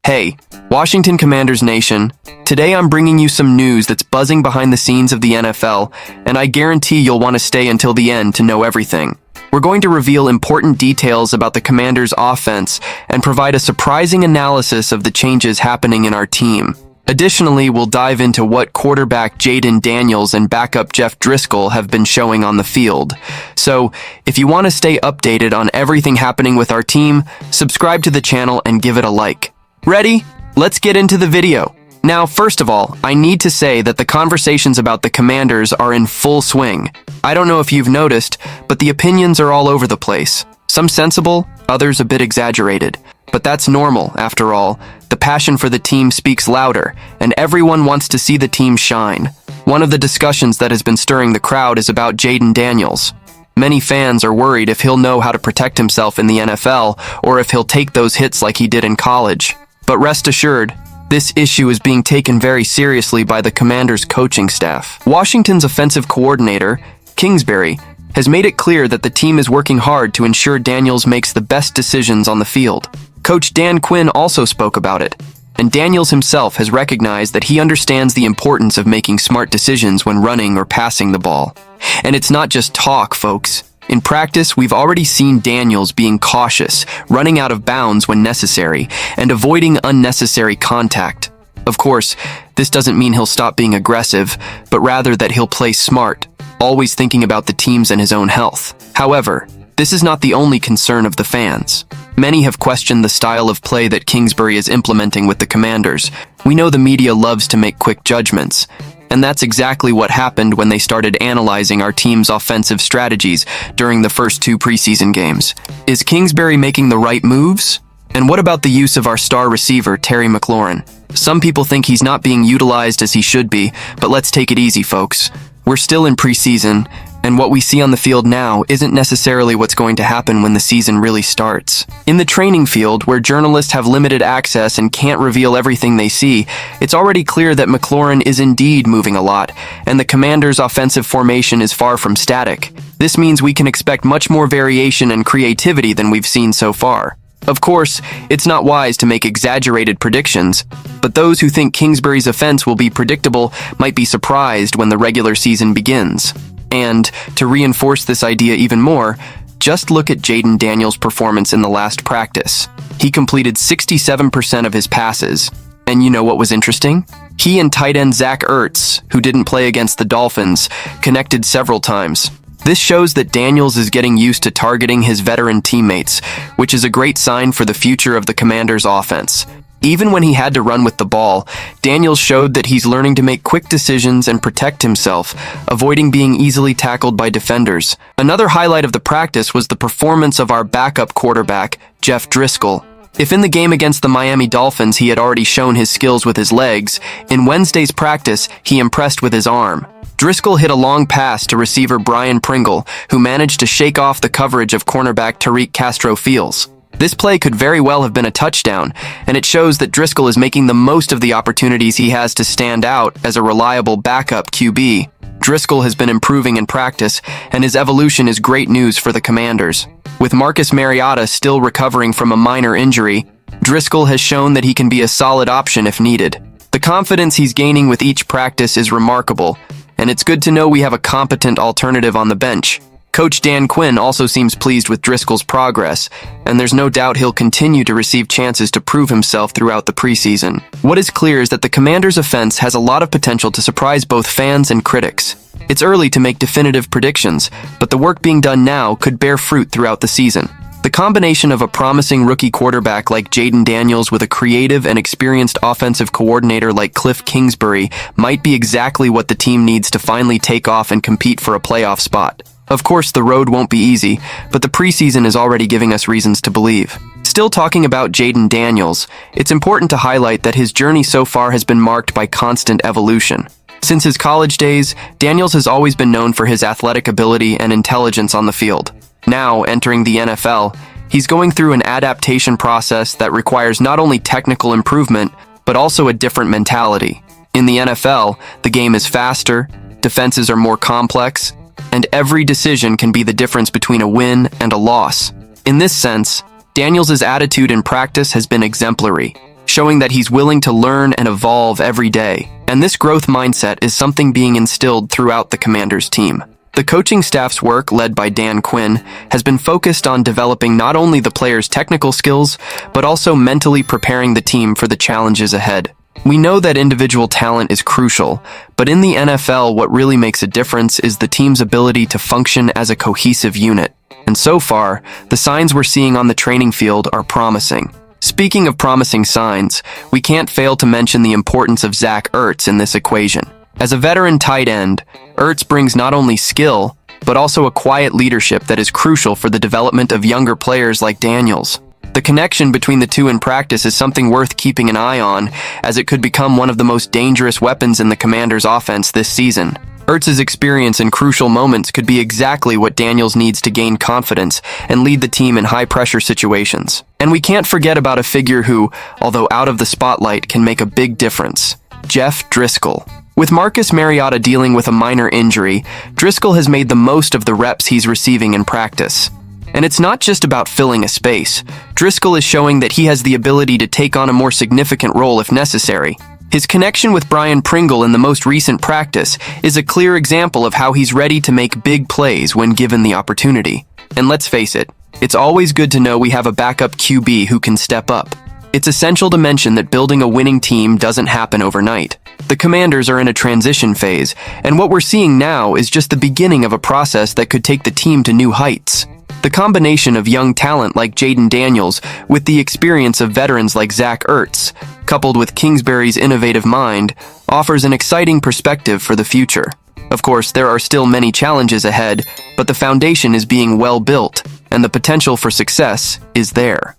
Hey, Washington Commanders Nation, today I'm bringing you some news that's buzzing behind the scenes of the NFL, and I guarantee you'll want to stay until the end to know everything. We're going to reveal important details about the Commanders' offense and provide a surprising analysis of the changes happening in our team. Additionally, we'll dive into what quarterback Jayden Daniels and backup Jeff Driscoll have been showing on the field. So, if you want to stay updated on everything happening with our team, subscribe to the channel and give it a like. Ready? Let's get into the video. Now, first of all, I need to say that the conversations about the Commanders are in full swing. I don't know if you've noticed, but the opinions are all over the place. Some sensible, others a bit exaggerated. But that's normal, after all. The passion for the team speaks louder, and everyone wants to see the team shine. One of the discussions that has been stirring the crowd is about Jayden Daniels. Many fans are worried if he'll know how to protect himself in the NFL, or if he'll take those hits like he did in college. But rest assured, this issue is being taken very seriously by the Commanders' coaching staff. Washington's offensive coordinator, Kingsbury, has made it clear that the team is working hard to ensure Daniels makes the best decisions on the field. Coach Dan Quinn also spoke about it, and Daniels himself has recognized that he understands the importance of making smart decisions when running or passing the ball. And it's not just talk, folks. In practice, we've already seen Daniels being cautious, running out of bounds when necessary, and avoiding unnecessary contact. Of course, this doesn't mean he'll stop being aggressive, but rather that he'll play smart, always thinking about the team's and his own health. However, this is not the only concern of the fans. Many have questioned the style of play that Kingsbury is implementing with the Commanders. We know the media loves to make quick judgments, and that's exactly what happened when they started analyzing our team's offensive strategies during the first two preseason games. Is Kingsbury making the right moves? And what about the use of our star receiver, Terry McLaurin? Some people think he's not being utilized as he should be, but let's take it easy, folks. We're still in preseason, and what we see on the field now isn't necessarily what's going to happen when the season really starts. In the training field, where journalists have limited access and can't reveal everything they see, it's already clear that McLaurin is indeed moving a lot, and the Commanders' offensive formation is far from static. This means we can expect much more variation and creativity than we've seen so far. Of course, it's not wise to make exaggerated predictions, but those who think Kingsbury's offense will be predictable might be surprised when the regular season begins. And, to reinforce this idea even more, just look at Jayden Daniels' performance in the last practice. He completed 67% of his passes. And you know what was interesting? He and tight end Zach Ertz, who didn't play against the Dolphins, connected several times. This shows that Daniels is getting used to targeting his veteran teammates, which is a great sign for the future of the Commanders' offense. Even when he had to run with the ball, Daniels showed that he's learning to make quick decisions and protect himself, avoiding being easily tackled by defenders. Another highlight of the practice was the performance of our backup quarterback, Jeff Driscoll. If in the game against the Miami Dolphins he had already shown his skills with his legs, in Wednesday's practice he impressed with his arm. Driscoll hit a long pass to receiver Brian Pringle, who managed to shake off the coverage of cornerback Tariq Castro-Fields. This play could very well have been a touchdown, and it shows that Driscoll is making the most of the opportunities he has to stand out as a reliable backup QB. Driscoll has been improving in practice, and his evolution is great news for the Commanders. With Marcus Mariota still recovering from a minor injury, Driscoll has shown that he can be a solid option if needed. The confidence he's gaining with each practice is remarkable, and it's good to know we have a competent alternative on the bench. Coach Dan Quinn also seems pleased with Driscoll's progress, and there's no doubt he'll continue to receive chances to prove himself throughout the preseason. What is clear is that the Commanders' offense has a lot of potential to surprise both fans and critics. It's early to make definitive predictions, but the work being done now could bear fruit throughout the season. The combination of a promising rookie quarterback like Jayden Daniels with a creative and experienced offensive coordinator like Cliff Kingsbury might be exactly what the team needs to finally take off and compete for a playoff spot. Of course, the road won't be easy, but the preseason is already giving us reasons to believe. Still talking about Jayden Daniels, it's important to highlight that his journey so far has been marked by constant evolution. Since his college days, Daniels has always been known for his athletic ability and intelligence on the field. Now, entering the NFL, he's going through an adaptation process that requires not only technical improvement, but also a different mentality. In the NFL, the game is faster, defenses are more complex, and every decision can be the difference between a win and a loss. In this sense, Daniels' attitude in practice has been exemplary. showing that he's willing to learn and evolve every day. And this growth mindset is something being instilled throughout the Commanders team. The coaching staff's work, led by Dan Quinn, has been focused on developing not only the players' technical skills, but also mentally preparing the team for the challenges ahead. We know that individual talent is crucial, but in the NFL, what really makes a difference is the team's ability to function as a cohesive unit. And so far, the signs we're seeing on the training field are promising. Speaking of promising signs, we can't fail to mention the importance of Zach Ertz in this equation. As a veteran tight end, Ertz brings not only skill, but also a quiet leadership that is crucial for the development of younger players like Daniels. The connection between the two in practice is something worth keeping an eye on, as it could become one of the most dangerous weapons in the Commanders' offense this season. Ertz's experience in crucial moments could be exactly what Daniels needs to gain confidence and lead the team in high-pressure situations. And we can't forget about a figure who, although out of the spotlight, can make a big difference: Jeff Driscoll. With Marcus Mariota dealing with a minor injury, Driscoll has made the most of the reps he's receiving in practice. And it's not just about filling a space. Driscoll is showing that he has the ability to take on a more significant role if necessary. His connection with Brian Pringle in the most recent practice is a clear example of how he's ready to make big plays when given the opportunity. And let's face it, it's always good to know we have a backup QB who can step up. It's essential to mention that building a winning team doesn't happen overnight. The Commanders are in a transition phase, and what we're seeing now is just the beginning of a process that could take the team to new heights. The combination of young talent like Jayden Daniels with the experience of veterans like Zach Ertz, coupled with Kingsbury's innovative mind, offers an exciting perspective for the future. Of course, there are still many challenges ahead, but the foundation is being well built, and the potential for success is there.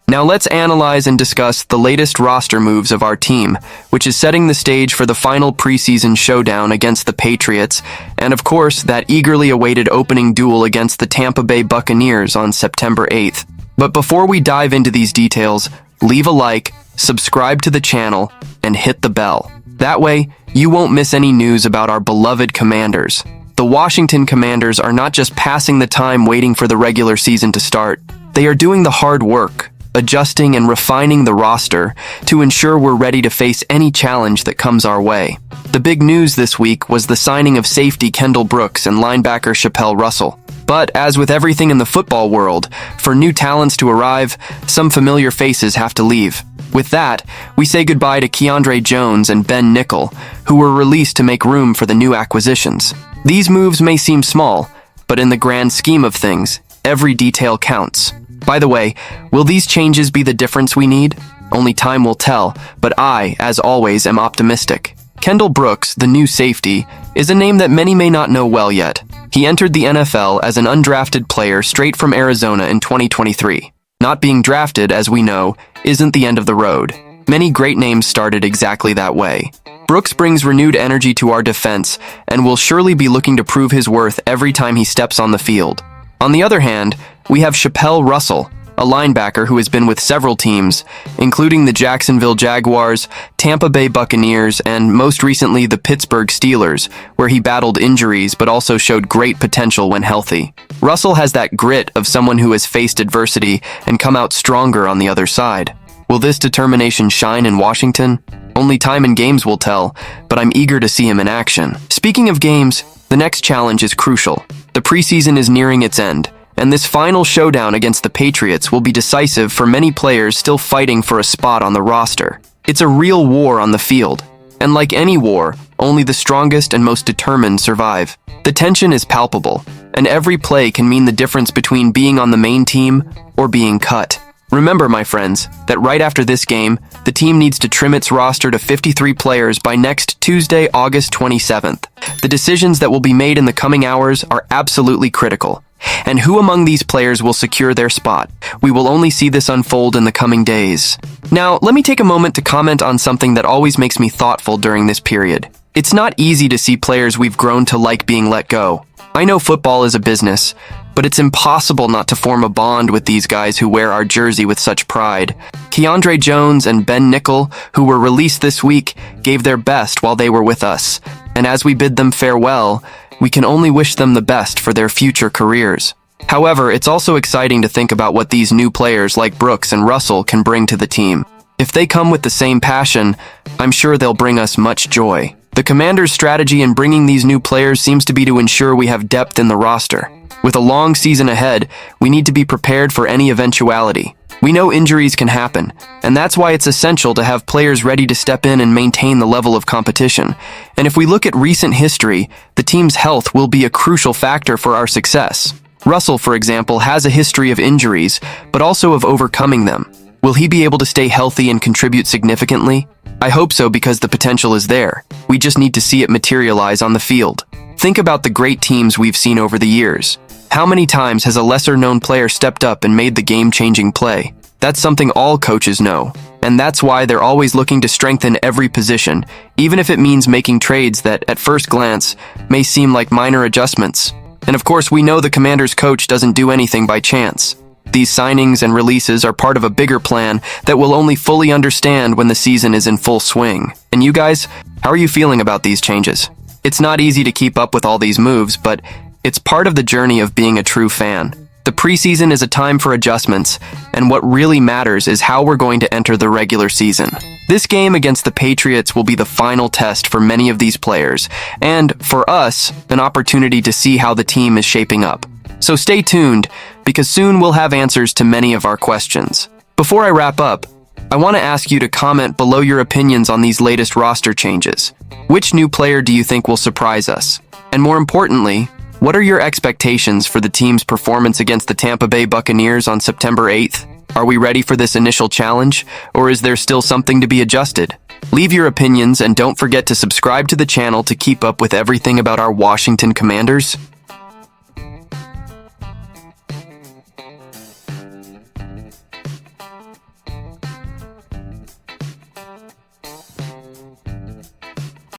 Now let's analyze and discuss the latest roster moves of our team, which is setting the stage for the final preseason showdown against the Patriots, and of course, that eagerly awaited opening duel against the Tampa Bay Buccaneers on September 8th. But before we dive into these details, leave a like, subscribe to the channel, and hit the bell. That way, you won't miss any news about our beloved Commanders. The Washington Commanders are not just passing the time waiting for the regular season to start. They are doing the hard work, adjusting and refining the roster to ensure we're ready to face any challenge that comes our way. The big news this week was the signing of safety Kendall Brooks and linebacker Chappelle Russell. But as with everything in the football world, for new talents to arrive, some familiar faces have to leave. With that, we say goodbye to Keandre Jones and Ben Nickel, who were released to make room for the new acquisitions. These moves may seem small, but in the grand scheme of things, every detail counts. By the way, will these changes be the difference we need? Only time will tell, but I, as always, am optimistic. Kendall Brooks, the new safety, is a name that many may not know well yet. He entered the NFL as an undrafted player straight from Arizona in 2023. Not being drafted, as we know, isn't the end of the road. Many great names started exactly that way. Brooks brings renewed energy to our defense and will surely be looking to prove his worth every time he steps on the field. On the other hand, we have Chappelle Russell, a linebacker who has been with several teams, including the Jacksonville Jaguars, Tampa Bay Buccaneers, and most recently the Pittsburgh Steelers, where he battled injuries but also showed great potential when healthy. Russell has that grit of someone who has faced adversity and come out stronger on the other side. Will this determination shine in Washington? Only time and games will tell, but I'm eager to see him in action. Speaking of games, the next challenge is crucial. The preseason is nearing its end, and this final showdown against the Patriots will be decisive for many players still fighting for a spot on the roster. It's a real war on the field, and like any war, only the strongest and most determined survive. The tension is palpable, and every play can mean the difference between being on the main team or being cut. Remember, my friends, that right after this game, the team needs to trim its roster to 53 players by next Tuesday, August 27th. The decisions that will be made in the coming hours are absolutely critical. And who among these players will secure their spot? We will only see this unfold in the coming days. Now, let me take a moment to comment on something that always makes me thoughtful during this period. It's not easy to see players we've grown to like being let go. I know football is a business, but it's impossible not to form a bond with these guys who wear our jersey with such pride. Keandre Jones and Ben Nickel, who were released this week, gave their best while they were with us. And as we bid them farewell, we can only wish them the best for their future careers. However, it's also exciting to think about what these new players like Brooks and Russell can bring to the team. If they come with the same passion, I'm sure they'll bring us much joy. The Commanders' strategy in bringing these new players seems to be to ensure we have depth in the roster. With a long season ahead, we need to be prepared for any eventuality. We know injuries can happen, and that's why it's essential to have players ready to step in and maintain the level of competition. And if we look at recent history, the team's health will be a crucial factor for our success. Russell, for example, has a history of injuries, but also of overcoming them. Will he be able to stay healthy and contribute significantly? I hope so, because the potential is there. We just need to see it materialize on the field. Think about the great teams we've seen over the years. How many times has a lesser-known player stepped up and made the game-changing play? That's something all coaches know, and that's why they're always looking to strengthen every position, even if it means making trades that, at first glance, may seem like minor adjustments. And of course, we know the Commanders' coach doesn't do anything by chance. These signings and releases are part of a bigger plan that we'll only fully understand when the season is in full swing. And you guys, how are you feeling about these changes? It's not easy to keep up with all these moves, but it's part of the journey of being a true fan. The preseason is a time for adjustments, and what really matters is how we're going to enter the regular season. This game against the Patriots will be the final test for many of these players, and, for us, an opportunity to see how the team is shaping up. So stay tuned, because soon we'll have answers to many of our questions. Before I wrap up, I want to ask you to comment below your opinions on these latest roster changes. Which new player do you think will surprise us? And more importantly, what are your expectations for the team's performance against the Tampa Bay Buccaneers on September 8th? Are we ready for this initial challenge, or is there still something to be adjusted? Leave your opinions and don't forget to subscribe to the channel to keep up with everything about our Washington Commanders.